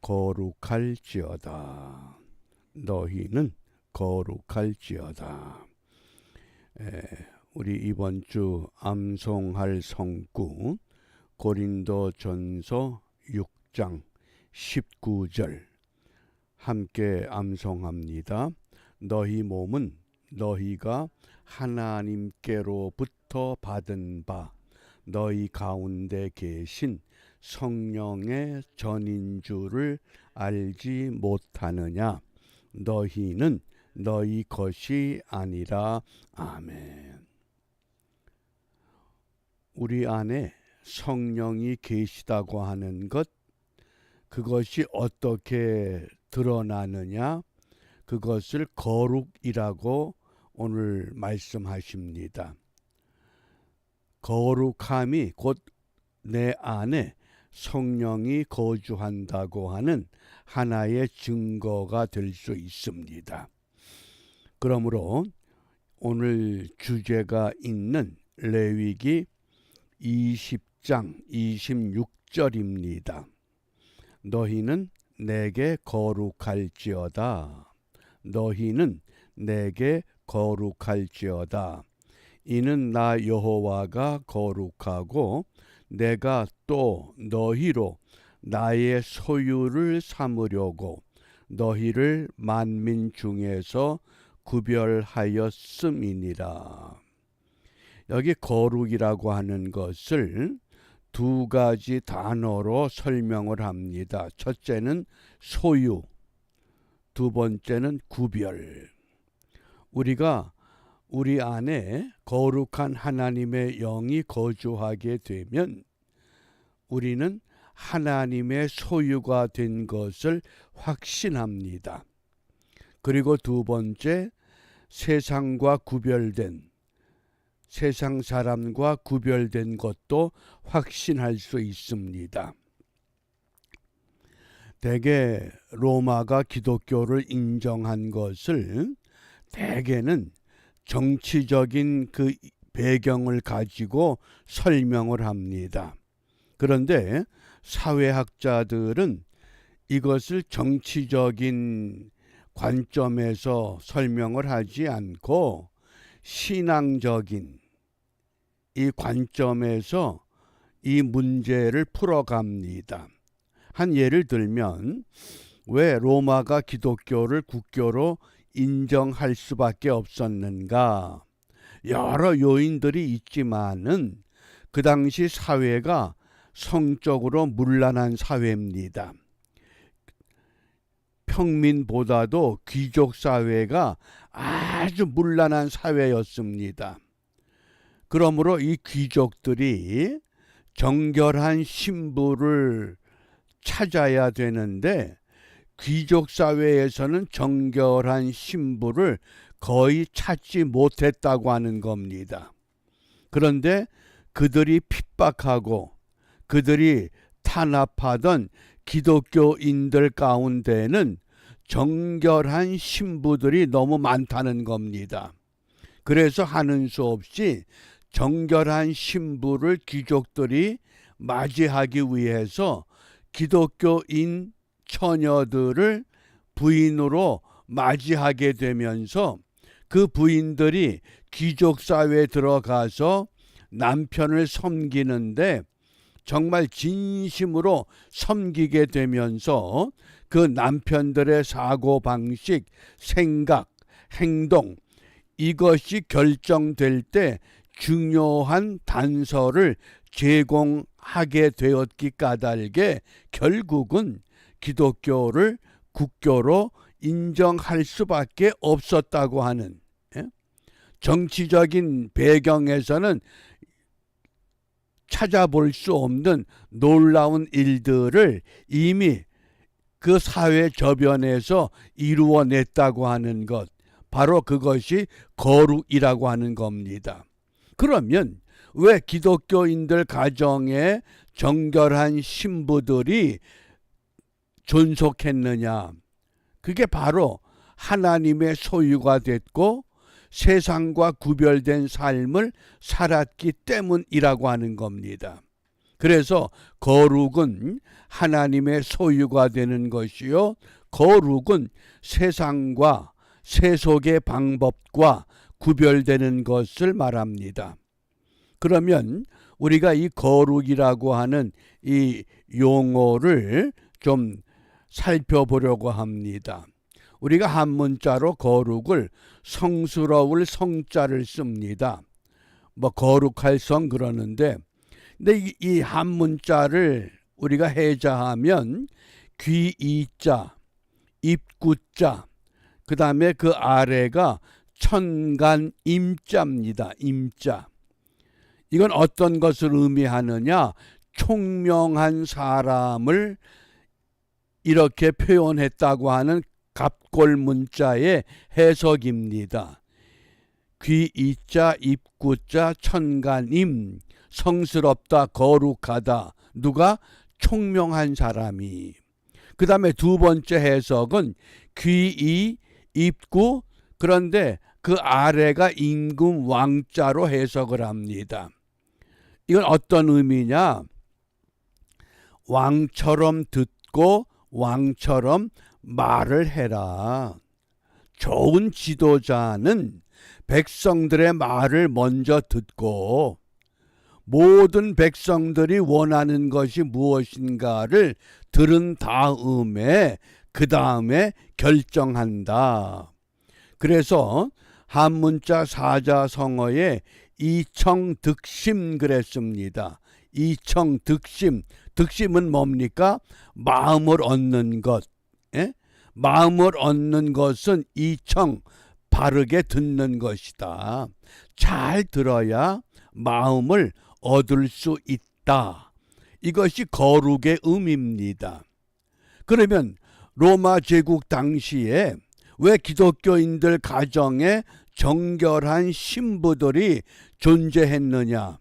거룩할지어다. 너희는 거룩할지어다. 우리 이번 주 암송할 성구 고린도전서 6장 19절 함께 암송합니다. 너희 몸은 너희가 하나님께로부터 받은 바 너희 가운데 계신 성령의 전인 줄을 알지 못하느냐. 너희는 너희 것이 아니라. 아멘. 우리 안에 성령이 계시다고 하는 것, 그것이 어떻게 드러나느냐, 그것을 거룩이라고 오늘 말씀하십니다. 거룩함이 곧 내 안에 성령이 거주한다고 하는 하나의 증거가 될 수 있습니다. 그러므로 오늘 주제가 있는 레위기 20장 26절입니다. 너희는 내게 거룩할지어다. 너희는 내게 거룩할지어다. 이는 나 여호와가 거룩하고 내가 또 너희로 나의 소유를 삼으려고 너희를 만민 중에서 구별하였음이니라. 여기 거룩이라고 하는 것을 두 가지 단어로 설명을 합니다. 첫째는 소유, 두 번째는 구별. 우리가 우리 안에 거룩한 하나님의 영이 거주하게 되면 우리는 하나님의 소유가 된 것을 확신합니다. 그리고 두 번째, 세상과 구별된, 세상 사람과 구별된 것도 확신할 수 있습니다. 대개 로마가 기독교를 인정한 것을 대개는 정치적인 그 배경을 가지고 설명을 합니다. 그런데 사회학자들은 이것을 정치적인 관점에서 설명을 하지 않고 신앙적인 이 관점에서 이 문제를 풀어갑니다. 한 예를 들면 왜 로마가 기독교를 국교로 인정할 수밖에 없었는가? 여러 요인들이 있지만은 그 당시 사회가 성적으로 문란한 사회입니다. 평민보다도 귀족 사회가 아주 문란한 사회였습니다. 그러므로 이 귀족들이 정결한 신부를 찾아야 되는데 귀족 사회에서는 정결한 신부를 거의 찾지 못했다고 하는 겁니다. 그런데 그들이 핍박하고 그들이 탄압하던 기독교인들 가운데는 정결한 신부들이 너무 많다는 겁니다. 그래서 하는 수 없이 정결한 신부를 귀족들이 맞이하기 위해서 기독교인 처녀들을 부인으로 맞이하게 되면서 그 부인들이 귀족 사회에 들어가서 남편을 섬기는데 정말 진심으로 섬기게 되면서 그 남편들의 사고방식, 생각, 행동, 이것이 결정될 때 중요한 단서를 제공하게 되었기 까닭에 결국은 기독교를 국교로 인정할 수밖에 없었다고 하는, 정치적인 배경에서는 찾아볼 수 없는 놀라운 일들을 이미 그 사회 저변에서 이루어냈다고 하는 것, 바로 그것이 거룩이라고 하는 겁니다. 그러면 왜 기독교인들 가정에 정결한 신부들이 존속했느냐? 그게 바로 하나님의 소유가 됐고 세상과 구별된 삶을 살았기 때문이라고 하는 겁니다. 그래서 거룩은 하나님의 소유가 되는 것이요, 거룩은 세상과 세속의 방법과 구별되는 것을 말합니다. 그러면 우리가 이 거룩이라고 하는 이 용어를 좀 살펴보려고 합니다. 우리가 한문자로 거룩을 성스러울 성자를 씁니다. 뭐 거룩할 성 그러는데, 근데 이 한문자를 우리가 해자하면 귀이자, 입구자, 그 다음에 그 아래가 천간 임자입니다. 임자. 이건 어떤 것을 의미하느냐? 총명한 사람을 이렇게 표현했다고 하는 갑골 문자의 해석입니다. 귀이자, 입구자, 천간임, 성스럽다, 거룩하다. 누가? 총명한 사람이. 그 다음에 두 번째 해석은 귀이, 입구, 그런데 그 아래가 임금 왕자로 해석을 합니다. 이건 어떤 의미냐? 왕처럼 듣고 왕처럼 말을 해라. 좋은 지도자는 백성들의 말을 먼저 듣고 모든 백성들이 원하는 것이 무엇인가를 들은 다음에 그 다음에 결정한다. 그래서 한문자 사자성어에 이청득심 그랬습니다. 이청득심. 득심은 뭡니까? 마음을 얻는 것. 예? 마음을 얻는 것은 이청, 바르게 듣는 것이다. 잘 들어야 마음을 얻을 수 있다. 이것이 거룩의 의미입니다. 그러면 로마 제국 당시에 왜 기독교인들 가정에 정결한 신부들이 존재했느냐?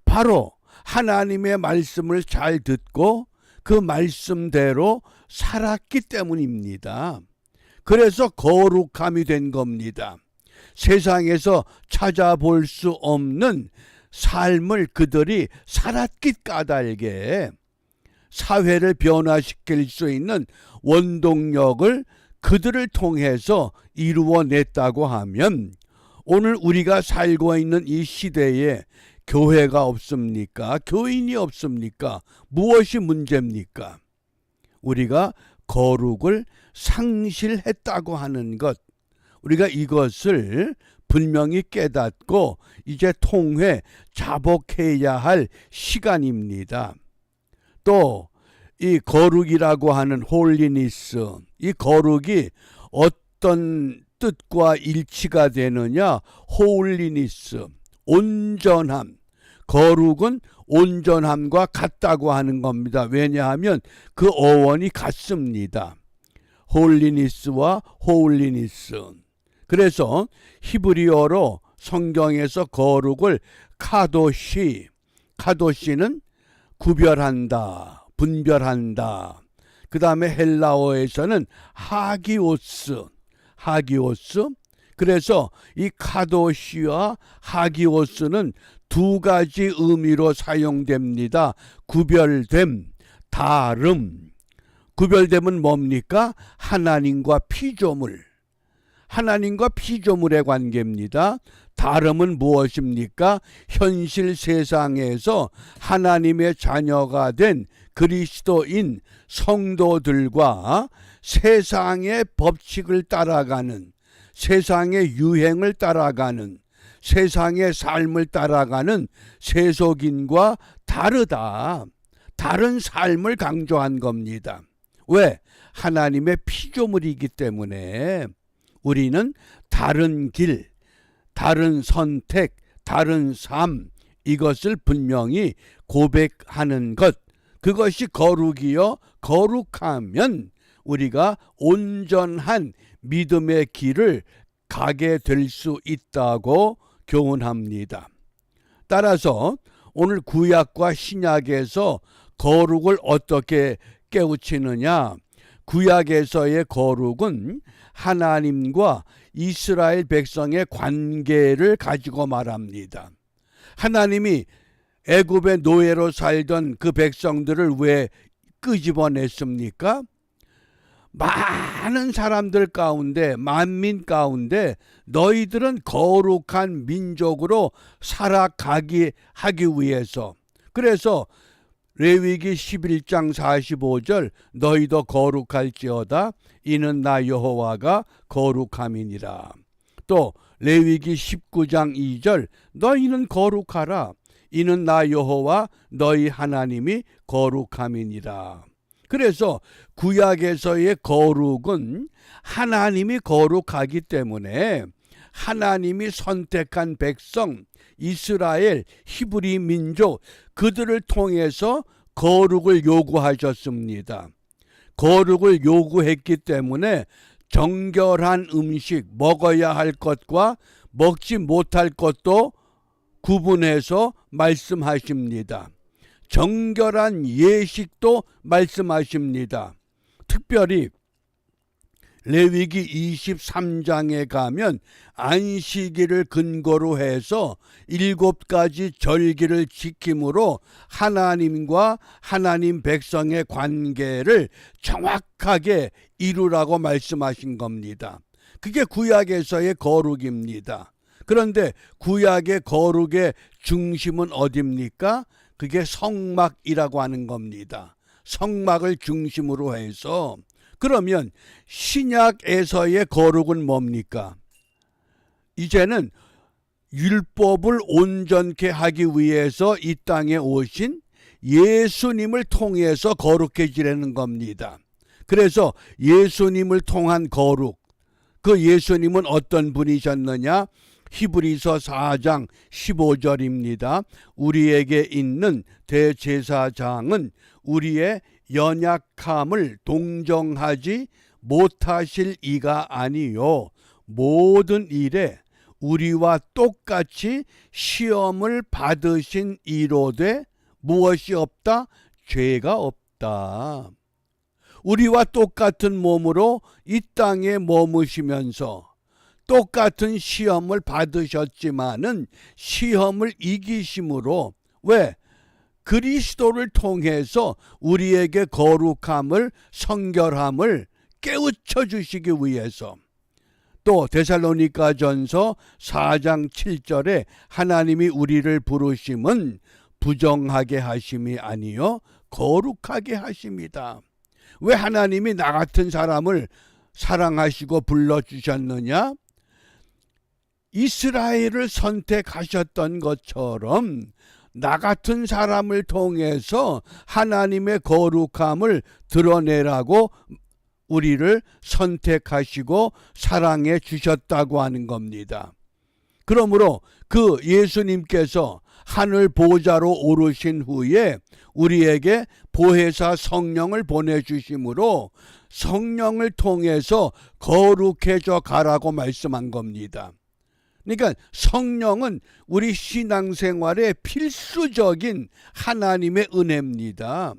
바로 하나님의 말씀을 잘 듣고 그 말씀대로 살았기 때문입니다. 그래서 거룩함이 된 겁니다. 세상에서 찾아볼 수 없는 삶을 그들이 살았기 까닭에 사회를 변화시킬 수 있는 원동력을 그들을 통해서 이루어냈다고 하면, 오늘 우리가 살고 있는 이 시대에 교회가 없습니까? 교인이 없습니까? 무엇이 문제입니까? 우리가 거룩을 상실했다고 하는 것, 우리가 이것을 분명히 깨닫고 이제 통회 자복해야 할 시간입니다. 또 이 거룩이라고 하는 홀리니스, 이 거룩이 어떤 뜻과 일치가 되느냐? 홀리니스, 온전함. 거룩은 온전함과 같다고 하는 겁니다. 왜냐하면 그 어원이 같습니다. 홀리니스와 홀리니스. 그래서 히브리어로 성경에서 거룩을 카도시, 카도시는 구별한다, 분별한다. 그 다음에 헬라어에서는 하기오스, 하기오스. 그래서 이 카도시와 하기오스는 두 가지 의미로 사용됩니다. 구별됨, 다름. 구별됨은 뭡니까? 하나님과 피조물. 하나님과 피조물의 관계입니다. 다름은 무엇입니까? 현실 세상에서 하나님의 자녀가 된 그리스도인 성도들과 세상의 법칙을 따라가는, 세상의 유행을 따라가는, 세상의 삶을 따라가는 세속인과 다르다. 다른 삶을 강조한 겁니다. 왜? 하나님의 피조물이기 때문에 우리는 다른 길, 다른 선택, 다른 삶, 이것을 분명히 고백하는 것, 그것이 거룩이요. 거룩하면 우리가 온전한 믿음의 길을 가게 될 수 있다고 교훈합니다. 따라서 오늘 구약과 신약에서 거룩을 어떻게 깨우치느냐? 구약에서의 거룩은 하나님과 이스라엘 백성의 관계를 가지고 말합니다. 하나님이 애굽의 노예로 살던 그 백성들을 왜 끄집어냈습니까? 많은 사람들 가운데, 만민 가운데 너희들은 거룩한 민족으로 살아가기 하기 위해서. 그래서 레위기 11장 45절 너희도 거룩할지어다 이는 나 여호와가 거룩함이니라. 또 레위기 19장 2절 너희는 거룩하라 이는 나 여호와 너희 하나님이 거룩함이니라. 그래서 구약에서의 거룩은 하나님이 거룩하기 때문에 하나님이 선택한 백성 이스라엘 히브리 민족 그들을 통해서 거룩을 요구하셨습니다. 거룩을 요구했기 때문에 정결한 음식 먹어야 할 것과 먹지 못할 것도 구분해서 말씀하십니다. 정결한 예식도 말씀하십니다. 특별히 레위기 23장에 가면 안식일을 근거로 해서 7가지 절기를 지킴으로 하나님과 하나님 백성의 관계를 정확하게 이루라고 말씀하신 겁니다. 그게 구약에서의 거룩입니다. 그런데 구약의 거룩의 중심은 어디입니까? 그게 성막이라고 하는 겁니다. 성막을 중심으로 해서 그러면 신약에서의 거룩은 뭡니까? 이제는 율법을 온전케 하기 위해서 이 땅에 오신 예수님을 통해서 거룩해지려는 겁니다. 그래서 예수님을 통한 거룩, 그 예수님은 어떤 분이셨느냐? 히브리서 4장 15절입니다. 우리에게 있는 대제사장은 우리의 연약함을 동정하지 못하실 이가 아니요 모든 일에 우리와 똑같이 시험을 받으신 이로되 무엇이 없다? 죄가 없다. 우리와 똑같은 몸으로 이 땅에 머무시면서 똑같은 시험을 받으셨지만은 시험을 이기심으로 왜? 그리스도를 통해서 우리에게 거룩함을 성결함을 깨우쳐 주시기 위해서. 또 데살로니가전서 4장 7절에 하나님이 우리를 부르심은 부정하게 하심이 아니요 거룩하게 하심이다. 왜 하나님이 나 같은 사람을 사랑하시고 불러주셨느냐? 이스라엘을 선택하셨던 것처럼 나 같은 사람을 통해서 하나님의 거룩함을 드러내라고 우리를 선택하시고 사랑해 주셨다고 하는 겁니다. 그러므로 그 예수님께서 하늘 보좌로 오르신 후에 우리에게 보혜사 성령을 보내주심으로 성령을 통해서 거룩해져 가라고 말씀한 겁니다. 그러니까 성령은 우리 신앙생활의 필수적인 하나님의 은혜입니다.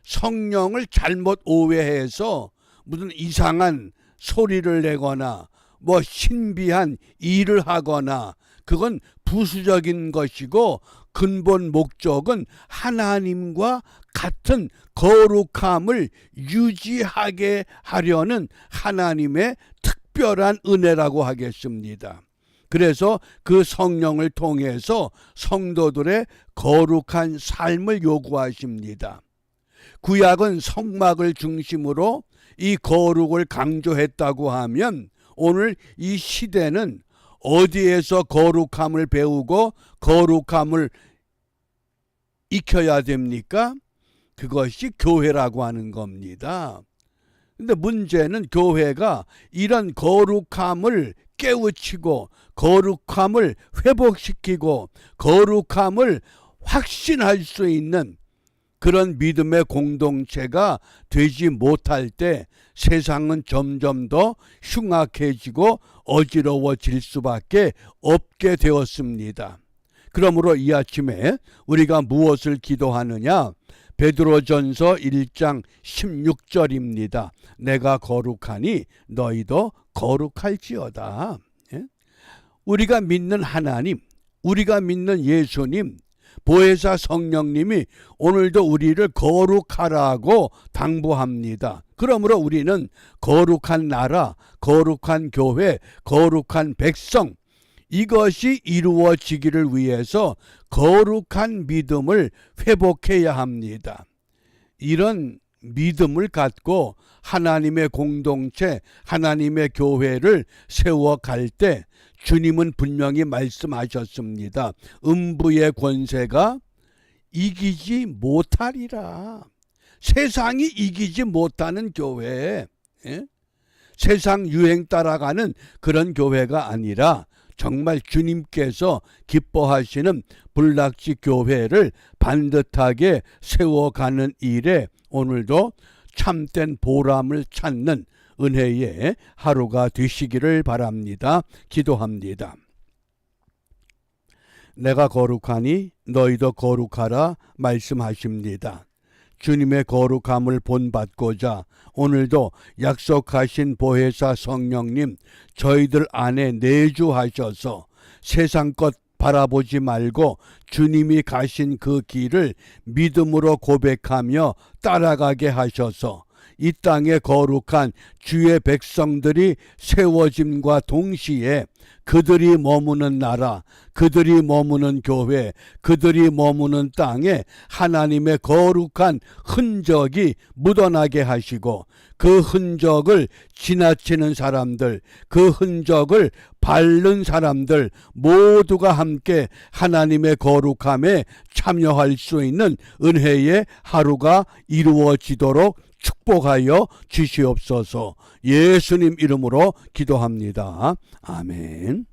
성령을 잘못 오해해서 무슨 이상한 소리를 내거나 뭐 신비한 일을 하거나 그건 부수적인 것이고 근본 목적은 하나님과 같은 거룩함을 유지하게 하려는 하나님의 특별한 은혜라고 하겠습니다. 그래서 그 성령을 통해서 성도들의 거룩한 삶을 요구하십니다. 구약은 성막을 중심으로 이 거룩을 강조했다고 하면 오늘 이 시대는 어디에서 거룩함을 배우고 거룩함을 익혀야 됩니까? 그것이 교회라고 하는 겁니다. 근데 문제는 교회가 이런 거룩함을 깨우치고 거룩함을 회복시키고 거룩함을 확신할 수 있는 그런 믿음의 공동체가 되지 못할 때 세상은 점점 더 흉악해지고 어지러워질 수밖에 없게 되었습니다. 그러므로 이 아침에 우리가 무엇을 기도하느냐? 베드로전서 1장 16절입니다. 내가 거룩하니 너희도 거룩할지어다. 우리가 믿는 하나님, 우리가 믿는 예수님, 보혜사 성령님이 오늘도 우리를 거룩하라고 당부합니다. 그러므로 우리는 거룩한 나라, 거룩한 교회, 거룩한 백성, 이것이 이루어지기를 위해서 거룩한 믿음을 회복해야 합니다. 이런 믿음을 갖고 하나님의 공동체, 하나님의 교회를 세워갈 때 주님은 분명히 말씀하셨습니다. 음부의 권세가 이기지 못하리라. 세상이 이기지 못하는 교회, 세상 유행 따라가는 그런 교회가 아니라 정말 주님께서 기뻐하시는 불락지 교회를 반듯하게 세워가는 일에 오늘도 참된 보람을 찾는 은혜의 하루가 되시기를 바랍니다. 기도합니다. 내가 거룩하니 너희도 거룩하라 말씀하십니다. 주님의 거룩함을 본받고자 오늘도 약속하신 보혜사 성령님 저희들 안에 내주하셔서 세상 것 바라보지 말고 주님이 가신 그 길을 믿음으로 고백하며 따라가게 하셔서 이 땅에 거룩한 주의 백성들이 세워짐과 동시에 그들이 머무는 나라, 그들이 머무는 교회, 그들이 머무는 땅에 하나님의 거룩한 흔적이 묻어나게 하시고 그 흔적을 지나치는 사람들, 그 흔적을 밟는 사람들 모두가 함께 하나님의 거룩함에 참여할 수 있는 은혜의 하루가 이루어지도록 축복하여 주시옵소서. 예수님 이름으로 기도합니다. 아멘.